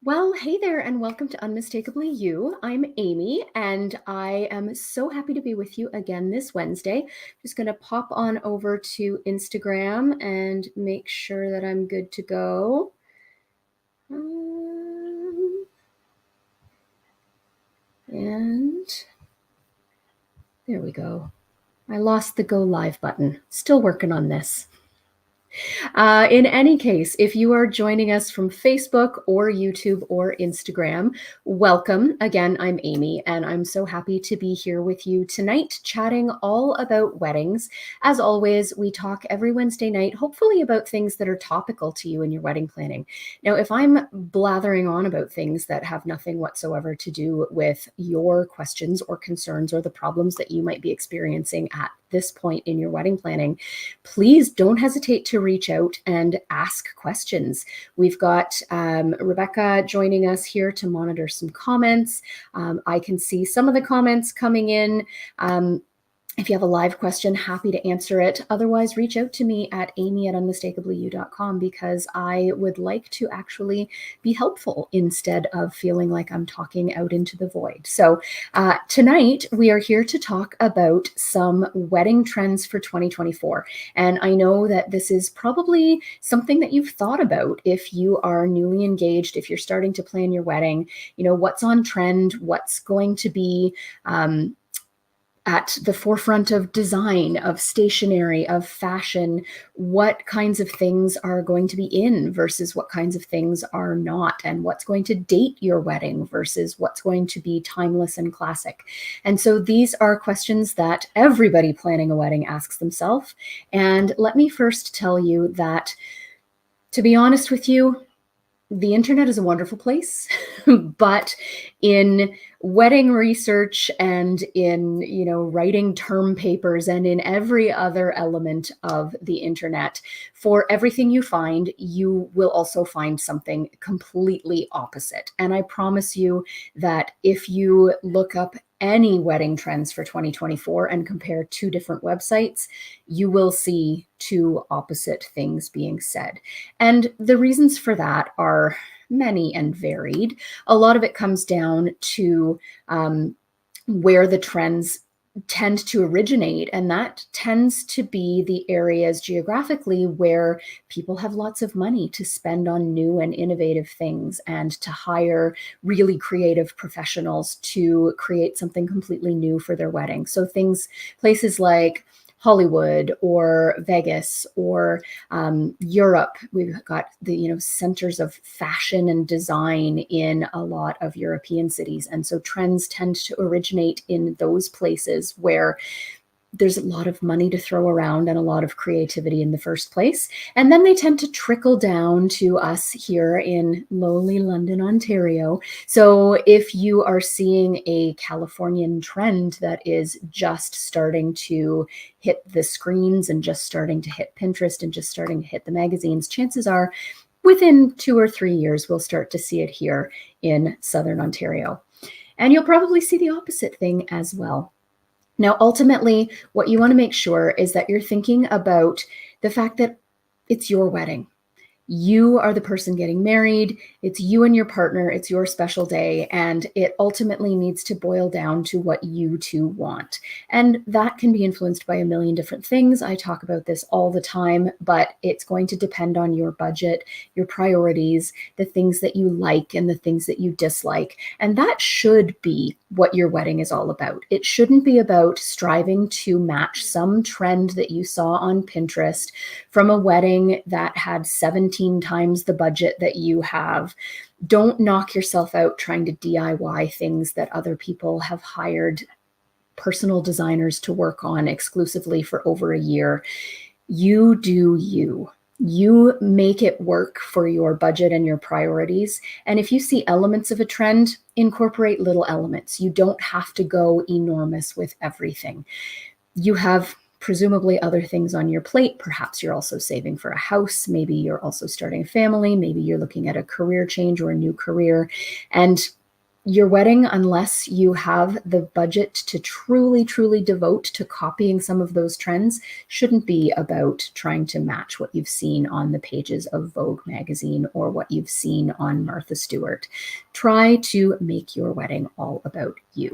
Well, hey there, and welcome to Unmistakably You. I'm Amy, and I am so happy to be with you again this Wednesday. Just going to pop on over to Instagram and make sure that I'm good to go. And there we go. I lost the go live button. Still working on this. In any case, if you are joining us from Facebook or YouTube or Instagram, welcome. Again, I'm Amy, and I'm so happy to be here with you tonight, chatting all about weddings. As always, we talk every Wednesday night, hopefully about things that are topical to you in your wedding planning. Now, if I'm blathering on about things that have nothing whatsoever to do with your questions or concerns or the problems that you might be experiencing at this point in your wedding planning, please don't hesitate to reach out and ask questions. We've got Rebecca joining us here to monitor some comments. I can see some of the comments coming in. If you have a live question, happy to answer it. Otherwise, reach out to me at amy@unmistakably.com because I would like to actually be helpful instead of feeling like I'm talking out into the void. So tonight, we are here to talk about some wedding trends for 2024. And I know that this is probably something that you've thought about if you are newly engaged, if you're starting to plan your wedding, what's on trend, what's going to be at the forefront of design, of stationery, of fashion, what kinds of things are going to be in versus what kinds of things are not, and what's going to date your wedding versus what's going to be timeless and classic. And so these are questions that everybody planning a wedding asks themselves. And let me first tell you that, to be honest with you, the internet is a wonderful place, but in wedding research and in, writing term papers and in every other element of the internet, for everything you find, you will also find something completely opposite. And I promise you that if you look up any wedding trends for 2024 and compare two different websites, you will see two opposite things being said. And the reasons for that are many and varied. A lot of it comes down to where the trends tend to originate, and that tends to be the areas geographically where people have lots of money to spend on new and innovative things and to hire really creative professionals to create something completely new for their wedding. So places like Hollywood or Vegas or Europe. We've got the centers of fashion and design in a lot of European cities. And so trends tend to originate in those places where there's a lot of money to throw around and a lot of creativity in the first place. And then they tend to trickle down to us here in lowly London, Ontario. So if you are seeing a Californian trend that is just starting to hit the screens and just starting to hit Pinterest and just starting to hit the magazines, chances are within 2 or 3 years, we'll start to see it here in Southern Ontario. And you'll probably see the opposite thing as well. Now, ultimately, what you want to make sure is that you're thinking about the fact that it's your wedding. You are the person getting married. It's you and your partner. It's your special day. And it ultimately needs to boil down to what you two want. And that can be influenced by a million different things. I talk about this all the time, but it's going to depend on your budget, your priorities, the things that you like and the things that you dislike. And that should be what your wedding is all about. It shouldn't be about striving to match some trend that you saw on Pinterest from a wedding that had 17 times the budget that you have. Don't knock yourself out trying to DIY things that other people have hired personal designers to work on exclusively for over a year. You do you. You make it work for your budget and your priorities. And if you see elements of a trend, incorporate little elements. You don't have to go enormous with everything. You have presumably other things on your plate. Perhaps you're also saving for a house. Maybe you're also starting a family. Maybe you're looking at a career change or a new career. And Your wedding, unless you have the budget to truly, truly devote to copying some of those trends, shouldn't be about trying to match what you've seen on the pages of Vogue magazine or what you've seen on Martha Stewart. Try to make your wedding all about you.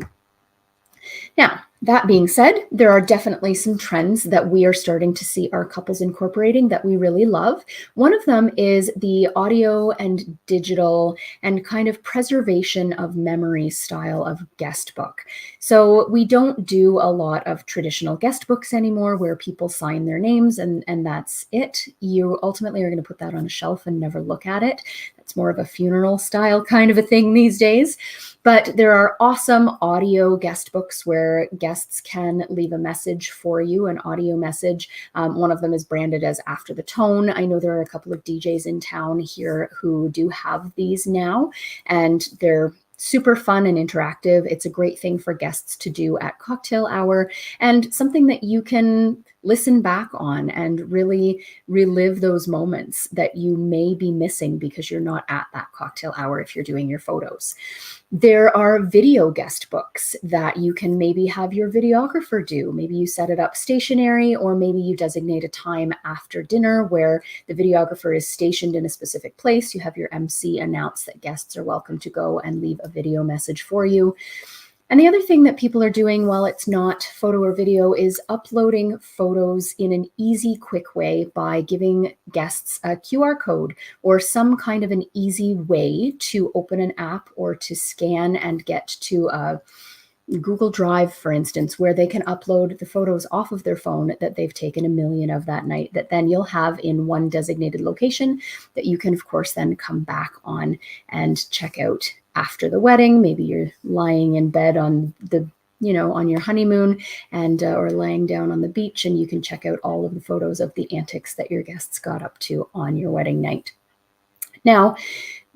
Now, that being said, there are definitely some trends that we are starting to see our couples incorporating that we really love. One of them is the audio and digital and kind of preservation of memory style of guest book. So we don't do a lot of traditional guest books anymore where people sign their names and that's it. You ultimately are going to put that on a shelf and never look at it. That's more of a funeral style kind of a thing these days. But there are awesome audio guest books where guests can leave a message for you, an audio message. One of them is branded as After the Tone. I know there are a couple of DJs in town here who do have these now, and they're super fun and interactive. It's a great thing for guests to do at cocktail hour and something that you can listen back on and really relive those moments that you may be missing because you're not at that cocktail hour if you're doing your photos. There are video guest books that you can maybe have your videographer do. Maybe you set it up stationary, or maybe you designate a time after dinner where the videographer is stationed in a specific place. You have your MC announce that guests are welcome to go and leave a video message for you. And the other thing that people are doing while it's not photo or video is uploading photos in an easy, quick way by giving guests a QR code or some kind of an easy way to open an app or to scan and get to a Google Drive, for instance, where they can upload the photos off of their phone that they've taken a million of that night, that then you'll have in one designated location that you can, of course, then come back on and check out after the wedding. Maybe you're lying in bed on the, on your honeymoon and or laying down on the beach, and you can check out all of the photos of the antics that your guests got up to on your wedding night. Now,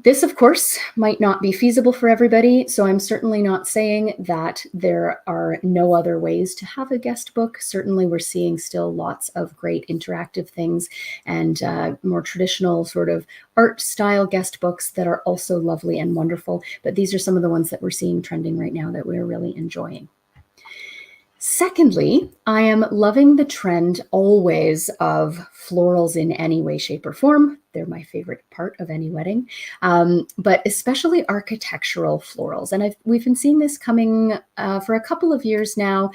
this, of course, might not be feasible for everybody, so I'm certainly not saying that there are no other ways to have a guest book. Certainly, we're seeing still lots of great interactive things and more traditional sort of art style guest books that are also lovely and wonderful, but these are some of the ones that we're seeing trending right now that we're really enjoying. Secondly, I am loving the trend always of florals in any way, shape, or form. They're my favorite part of any wedding, but especially architectural florals. And we've been seeing this coming for a couple of years now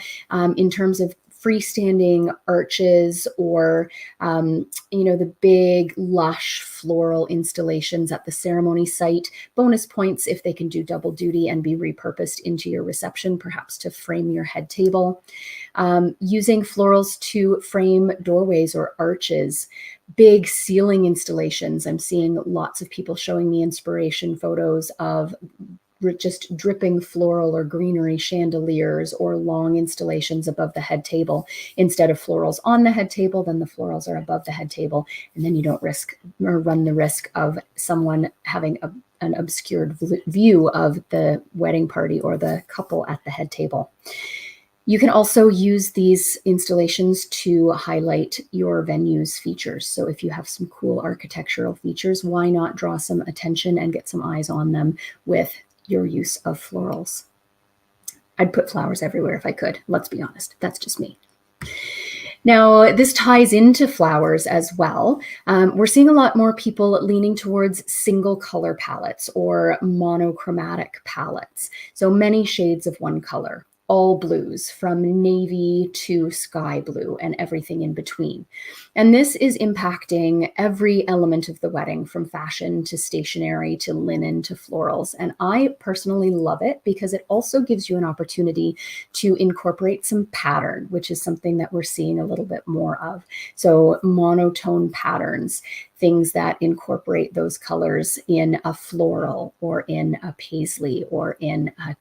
in terms of freestanding arches or, the big lush floral installations at the ceremony site. Bonus points if they can do double duty and be repurposed into your reception, perhaps to frame your head table. Using florals to frame doorways or arches. Big ceiling installations. I'm seeing lots of people showing me inspiration photos of just dripping floral or greenery chandeliers or long installations above the head table. Instead of florals on the head table, then the florals are above the head table, and then you don't run the risk of someone having an obscured view of the wedding party or the couple at the head table. You can also use these installations to highlight your venue's features. So if you have some cool architectural features, why not draw some attention and get some eyes on them with your use of florals? I'd put flowers everywhere if I could. Let's be honest. That's just me. Now, this ties into flowers as well. We're seeing a lot more people leaning towards single color palettes or monochromatic palettes. So many shades of one color. All blues, from navy to sky blue and everything in between. And this is impacting every element of the wedding, from fashion to stationery to linen to florals. And I personally love it because it also gives you an opportunity to incorporate some pattern, which is something that we're seeing a little bit more of. So monotone patterns, things that incorporate those colors in a floral or in a paisley or in a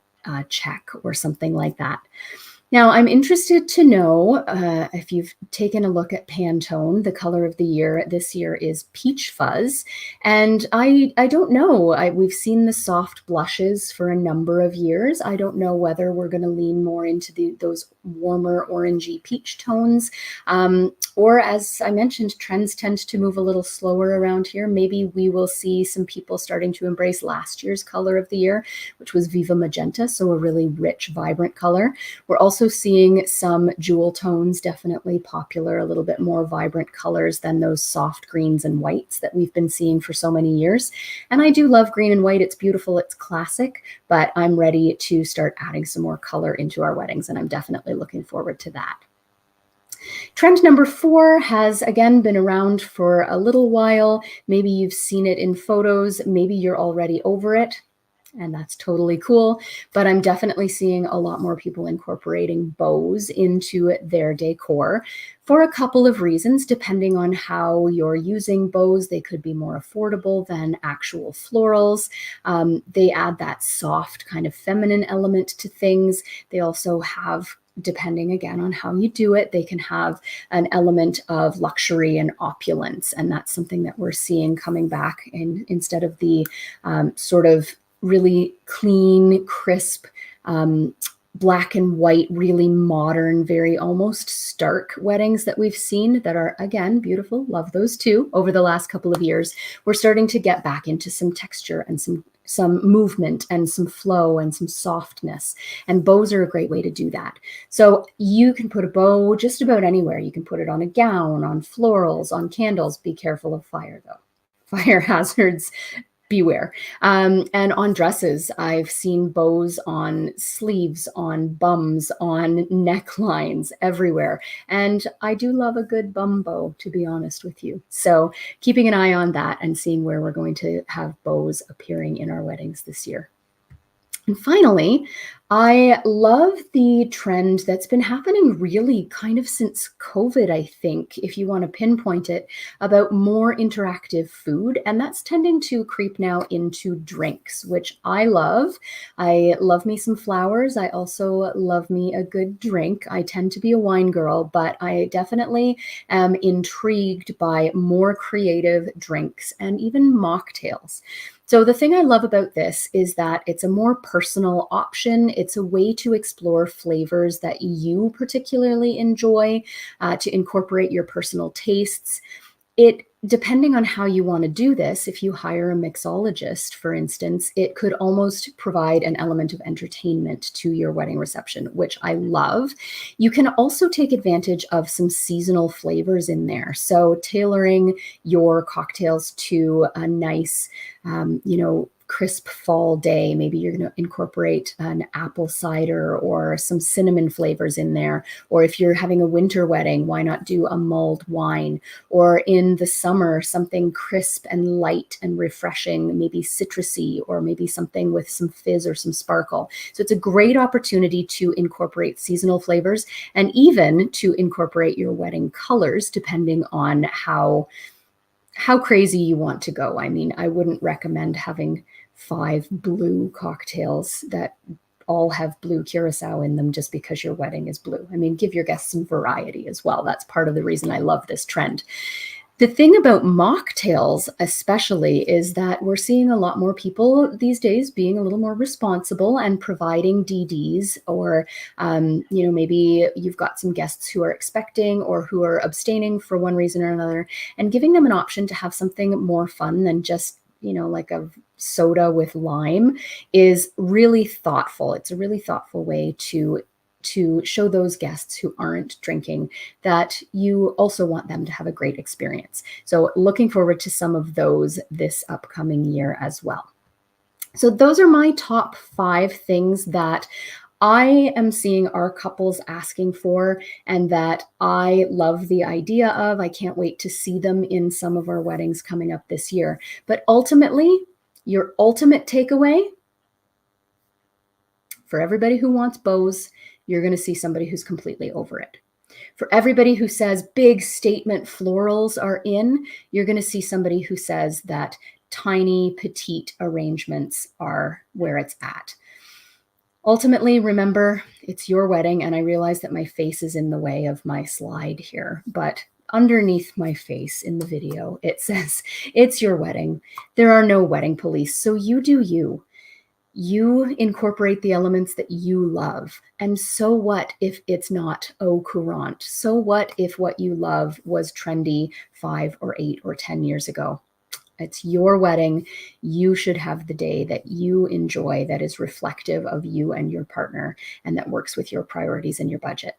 check or something like that. Now, I'm interested to know if you've taken a look at Pantone. The color of the year this year is Peach Fuzz. And I don't know. We've seen the soft blushes for a number of years. I don't know whether we're going to lean more into those warmer orangey peach tones Or as I mentioned, trends tend to move a little slower around here. Maybe we will see some people starting to embrace last year's color of the year, which was Viva Magenta, so a really rich, vibrant color. We're also seeing some jewel tones definitely popular, a little bit more vibrant colors than those soft greens and whites that we've been seeing for so many years. And I do love green and white. It's beautiful, it's classic, but I'm ready to start adding some more color into our weddings, and I'm definitely looking forward to that. Trend number 4 has again been around for a little while. Maybe you've seen it in photos, maybe you're already over it, and that's totally cool. But I'm definitely seeing a lot more people incorporating bows into their decor for a couple of reasons. Depending on how you're using bows, they could be more affordable than actual florals. They add that soft kind of feminine element to things. They also have, depending again on how you do it, they can have an element of luxury and opulence. And that's something that we're seeing coming back instead of the sort of really clean, crisp, black and white, really modern, very almost stark weddings that we've seen that are, again, beautiful. Love those too. Over the last couple of years, we're starting to get back into some texture and some movement and some flow and some softness. And bows are a great way to do that. So you can put a bow just about anywhere. You can put it on a gown, on florals, on candles. Be careful of fire though. Fire hazards, beware. And on dresses, I've seen bows on sleeves, on bums, on necklines, everywhere. And I do love a good bum bow, to be honest with you. So keeping an eye on that and seeing where we're going to have bows appearing in our weddings this year. And finally, I love the trend that's been happening really kind of since COVID, I think, if you want to pinpoint it, about more interactive food. And that's tending to creep now into drinks, which I love. I love me some flowers. I also love me a good drink. I tend to be a wine girl, but I definitely am intrigued by more creative drinks and even mocktails. So the thing I love about this is that it's a more personal option. It's a way to explore flavors that you particularly enjoy, to incorporate your personal tastes. Depending on how you want to do this, if you hire a mixologist, for instance, it could almost provide an element of entertainment to your wedding reception, which I love. You can also take advantage of some seasonal flavors in there. So tailoring your cocktails to a nice, crisp fall day. Maybe you're going to incorporate an apple cider or some cinnamon flavors in there. Or if you're having a winter wedding, why not do a mulled wine? Or in the summer, something crisp and light and refreshing, maybe citrusy, or maybe something with some fizz or some sparkle. So it's a great opportunity to incorporate seasonal flavors and even to incorporate your wedding colors, depending on how crazy you want to go. I mean, I wouldn't recommend having 5 blue cocktails that all have blue curacao in them just because your wedding is blue. I mean, give your guests some variety as well. That's part of the reason I love this trend. The thing about mocktails especially is that we're seeing a lot more people these days being a little more responsible and providing DDs, or maybe you've got some guests who are expecting or who are abstaining for one reason or another, and giving them an option to have something more fun than just like a soda with lime is really thoughtful. It's a really thoughtful way to show those guests who aren't drinking that you also want them to have a great experience. So looking forward to some of those this upcoming year as well. So those are my top 5 things that I am seeing our couples asking for and that I love the idea of. I can't wait to see them in some of our weddings coming up this year. But ultimately, your ultimate takeaway for everybody who wants bows, you're going to see somebody who's completely over it. For everybody who says big statement florals are in, you're going to see somebody who says that tiny, petite arrangements are where it's at. Ultimately, remember, it's your wedding, and I realize that my face is in the way of my slide here, but underneath my face in the video, it says, it's your wedding. There are no wedding police, so you do you. You incorporate the elements that you love. And so what if it's not au courant? So what if what you love was trendy 5 or 8 or 10 years ago? It's your wedding. You should have the day that you enjoy, that is reflective of you and your partner, and that works with your priorities and your budget.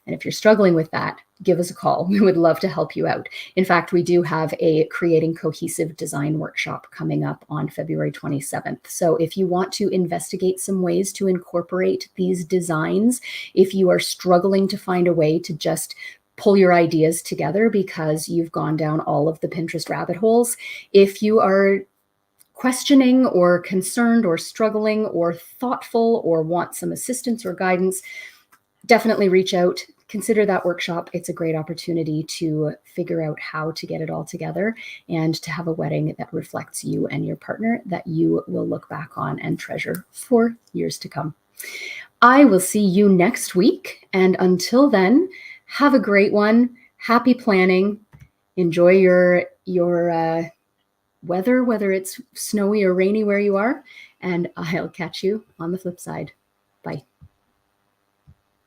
And if you're struggling with that, give us a call. We would love to help you out. In fact, we do have a Creating Cohesive Design workshop coming up on February 27th. So if you want to investigate some ways to incorporate these designs, if you are struggling to find a way to just pull your ideas together because you've gone down all of the Pinterest rabbit holes, if you are questioning or concerned or struggling or thoughtful or want some assistance or guidance, definitely reach out. Consider that workshop. It's a great opportunity to figure out how to get it all together and to have a wedding that reflects you and your partner, that you will look back on and treasure for years to come. I will see you next week. And until then, have a great one. Happy planning. Enjoy your weather, whether it's snowy or rainy where you are. And I'll catch you on the flip side. Bye.